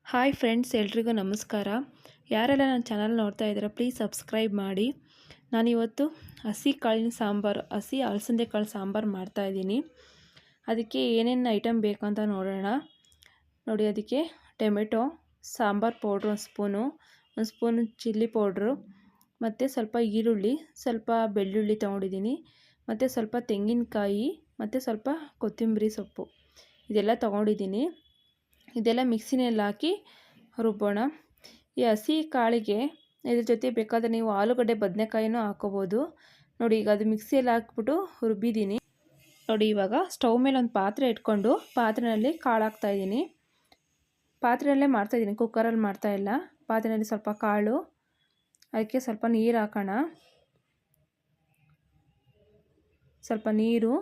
Hi friends, ಎಲ್ರಿಗೂ ನಮಸ್ಕಾರ. ಯಾರೆಲ್ಲ ನನ್ನ ಚಾನಲ್ ನೋಡ್ತಾ ಇದ್ದೀರಾ ಪ್ಲೀಸ್ ಸಬ್ಸ್ಕ್ರೈಬ್ ಮಾಡಿ. ನಾನಿವತ್ತು ಹಸಿ ಕಾಳಿನ ಸಾಂಬಾರು, ಹಸಿ ಅಲಸಂದೆ ಕಾಳು ಸಾಂಬಾರು ಮಾಡ್ತಾಯಿದ್ದೀನಿ. ಅದಕ್ಕೆ ಏನೇನು ಐಟಮ್ ಬೇಕಂತ ನೋಡೋಣ. ನೋಡಿ, ಅದಕ್ಕೆ ಟೊಮೆಟೊ, ಸಾಂಬಾರು ಪೌಡ್ರು ಒಂದು ಸ್ಪೂನು ಚಿಲ್ಲಿ ಪೌಡ್ರು, ಮತ್ತು ಸ್ವಲ್ಪ ಈರುಳ್ಳಿ, ಸ್ವಲ್ಪ ಬೆಳ್ಳುಳ್ಳಿ ತೊಗೊಂಡಿದ್ದೀನಿ, ಮತ್ತು ಸ್ವಲ್ಪ ತೆಂಗಿನಕಾಯಿ, ಮತ್ತು ಸ್ವಲ್ಪ ಕೊತ್ತಂಬರಿ ಸೊಪ್ಪು, ಇದೆಲ್ಲ ತೊಗೊಂಡಿದ್ದೀನಿ. ಇದೆಲ್ಲ ಮಿಕ್ಸಿನಲ್ಲಿ ಹಾಕಿ ರುಬ್ಬೋಣ. ಈ ಹಸಿ ಕಾಳಿಗೆ ಇದ್ರ ಜೊತೆ ಬೇಕಾದರೆ ನೀವು ಆಲೂಗಡ್ಡೆ ಬದನೆಕಾಯಿನೂ ಹಾಕೋಬೋದು. ನೋಡಿ, ಈಗ ಅದು ಮಿಕ್ಸಿಯಲ್ಲಿ ಹಾಕ್ಬಿಟ್ಟು ರುಬ್ಬಿದ್ದೀನಿ. ನೋಡಿ, ಇವಾಗ ಸ್ಟವ್ ಮೇಲೆ ಒಂದು ಪಾತ್ರೆ ಇಟ್ಕೊಂಡು ಪಾತ್ರೆಯಲ್ಲಿ ಕಾಳು ಹಾಕ್ತಾಯಿದ್ದೀನಿ. ಪಾತ್ರೆಯಲ್ಲೇ ಮಾಡ್ತಾಯಿದ್ದೀನಿ, ಕುಕ್ಕರಲ್ಲಿ ಮಾಡ್ತಾಯಿಲ್ಲ. ಪಾತ್ರೆಯಲ್ಲಿ ಸ್ವಲ್ಪ ಕಾಳು, ಅದಕ್ಕೆ ಸ್ವಲ್ಪ ನೀರು ಹಾಕೋಣ. ಸ್ವಲ್ಪ ನೀರು,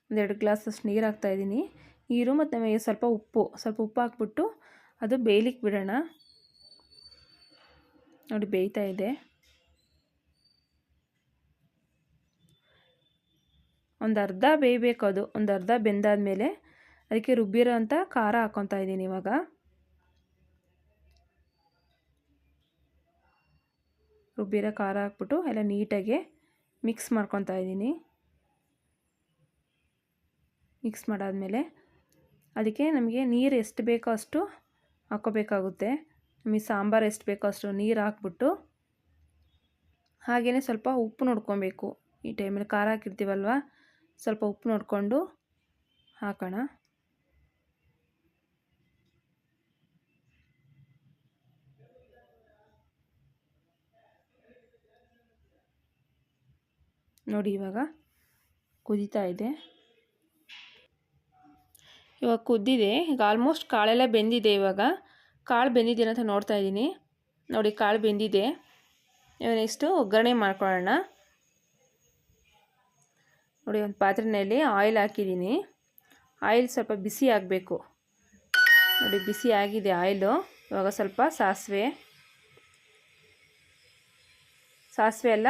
1-2 ಗ್ಲಾಸಷ್ಟು ನೀರು ಹಾಕ್ತಾಯಿದ್ದೀನಿ. ನೀರು ಮತ್ತು ಸ್ವಲ್ಪ ಉಪ್ಪು ಹಾಕ್ಬಿಟ್ಟು ಅದು ಬೇಯಲಿಕ್ಕೆ ಬಿಡೋಣ. ನೋಡಿ, ಬೇಯ್ತಾ ಇದೆ. ಒಂದು ಅರ್ಧ ಬೇಯಬೇಕು. ಅದು ಒಂದು ಅರ್ಧ ಬೆಂದಾದಮೇಲೆ ಅದಕ್ಕೆ ರುಬ್ಬಿರೋ ಅಂಥ ಖಾರ ಹಾಕ್ಕೊತಾ ಇದ್ದೀನಿ. ಇವಾಗ ರುಬ್ಬಿರೋ ಖಾರ ಹಾಕ್ಬಿಟ್ಟು ಎಲ್ಲ ನೀಟಾಗಿ ಮಿಕ್ಸ್ ಮಾಡ್ಕೊತಾ ಇದ್ದೀನಿ. ಮಿಕ್ಸ್ ಮಾಡಾದಮೇಲೆ ಅದಕ್ಕೆ ನಮಗೆ ನೀರು ಎಷ್ಟು ಬೇಕೋ ಅಷ್ಟು ಹಾಕ್ಕೋಬೇಕಾಗುತ್ತೆ. ನಮಗೆ ಸಾಂಬಾರು ಎಷ್ಟು ಬೇಕೋ ಅಷ್ಟು ನೀರು ಹಾಕ್ಬಿಟ್ಟು, ಹಾಗೆಯೇ ಸ್ವಲ್ಪ ಉಪ್ಪು ನೋಡ್ಕೊಬೇಕು. ಈ ಟೈಮಲ್ಲಿ ಖಾರ ಹಾಕಿರ್ತೀವಲ್ವ, ಸ್ವಲ್ಪ ಉಪ್ಪು ನೋಡಿಕೊಂಡು ಹಾಕೋಣ. ನೋಡಿ, ಇವಾಗ ಕುದೀತಾ ಇದೆ. ಇವಾಗ ಕುದ್ದಿದೆ. ಈಗ ಆಲ್ಮೋಸ್ಟ್ ಕಾಳೆಲ್ಲ ಬೆಂದಿದೆ. ಇವಾಗ ಕಾಳು ಬೆಂದಿದೆ ಅಂತ ನೋಡ್ತಾ ಇದ್ದೀನಿ. ನೋಡಿ, ಕಾಳು ಬೆಂದಿದೆ. ಇವಾಗ ನೆಕ್ಸ್ಟು ಒಗ್ಗರಣೆ ಮಾಡ್ಕೊಳ್ಳೋಣ. ನೋಡಿ, ಒಂದು ಪಾತ್ರೆಯಲ್ಲಿ ಆಯಿಲ್ ಹಾಕಿದ್ದೀನಿ. ಆಯಿಲ್ ಸ್ವಲ್ಪ ಬಿಸಿ ಆಗಬೇಕು. ನೋಡಿ, ಬಿಸಿ ಆಗಿದೆ ಆಯಿಲು. ಇವಾಗ ಸ್ವಲ್ಪ ಸಾಸಿವೆ ಎಲ್ಲ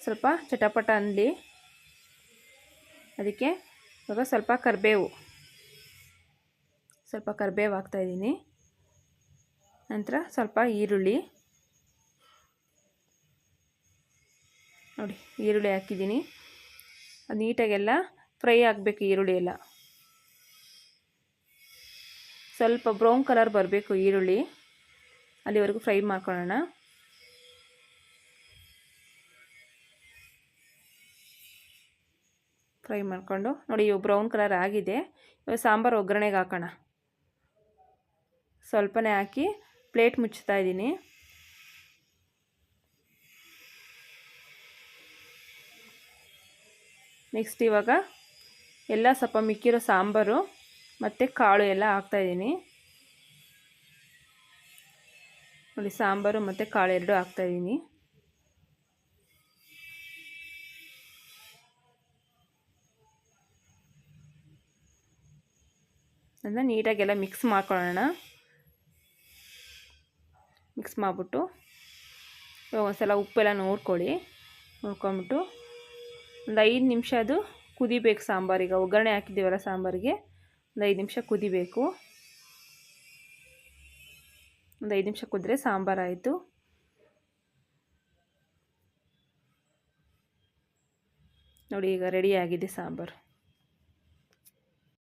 ಸ್ವಲ್ಪ ಚಟಪಟ ಅನ್ನಲಿ. ಅದಕ್ಕೆ ಇವಾಗ ಸ್ವಲ್ಪ ಕರಿಬೇವು ಹಾಕ್ತಾಯಿದ್ದೀನಿ. ನಂತರ ಸ್ವಲ್ಪ ಈರುಳ್ಳಿ. ನೋಡಿ, ಈರುಳ್ಳಿ ಹಾಕಿದ್ದೀನಿ. ಅದು ನೀಟಾಗೆಲ್ಲ ಫ್ರೈ ಆಗಬೇಕು. ಈರುಳ್ಳಿ ಎಲ್ಲ ಸ್ವಲ್ಪ ಬ್ರೌನ್ ಕಲರ್ ಬರಬೇಕು ಈರುಳ್ಳಿ, ಅಲ್ಲಿವರೆಗೂ ಫ್ರೈ ಮಾಡ್ಕೊಳ್ಳೋಣ. ಫ್ರೈ ಮಾಡಿಕೊಂಡು ನೋಡಿ, ಇವು ಬ್ರೌನ್ ಕಲರ್ ಆಗಿದೆ. ಇವಾಗ ಸಾಂಬಾರು ಒಗ್ಗರಣೆಗೆ ಹಾಕೋಣ. ಸ್ವಲ್ಪನೇ ಹಾಕಿ ಪ್ಲೇಟ್ ಮುಚ್ತಾ ಇದ್ದೀನಿ. ನೆಕ್ಸ್ಟ್ ಇವಾಗ ಎಲ್ಲ ಸ್ವಲ್ಪ ಮಿಕ್ಕಿರೋ ಸಾಂಬಾರು ಮತ್ತು ಕಾಳು ಎಲ್ಲ ಹಾಕ್ತಾಯಿದ್ದೀನಿ. ನೋಡಿ, ಸಾಂಬಾರು ಮತ್ತು ಕಾಳು ಎರಡೂ ಹಾಕ್ತಾಯಿದ್ದೀನಿ. ಅದನ್ನು ನೀಟಾಗೆಲ್ಲ ಮಿಕ್ಸ್ ಮಾಡ್ಕೊಳ್ಳೋಣ. ಮಿಕ್ಸ್ ಮಾಡಿಬಿಟ್ಟು ಇವಾಗ ಒಂದ್ಸಲ ಉಪ್ಪೆಲ್ಲ ನೋಡ್ಕೊಂಬಿಟ್ಟು ಒಂದು 5 ನಿಮಿಷ ಅದು ಕುದಿಬೇಕು. ಸಾಂಬಾರಿಗೆ ಒಗ್ಗರಣೆ ಹಾಕಿದ್ದೀವಲ್ಲ, ಸಾಂಬಾರಿಗೆ ಒಂದು 5 ನಿಮಿಷ ಕುದಿಬೇಕು. ಒಂದು 5 ನಿಮಿಷ ಕುದ್ರೆ ಸಾಂಬಾರಾಯಿತು. ನೋಡಿ, ಈಗ ರೆಡಿಯಾಗಿದೆ ಸಾಂಬಾರು.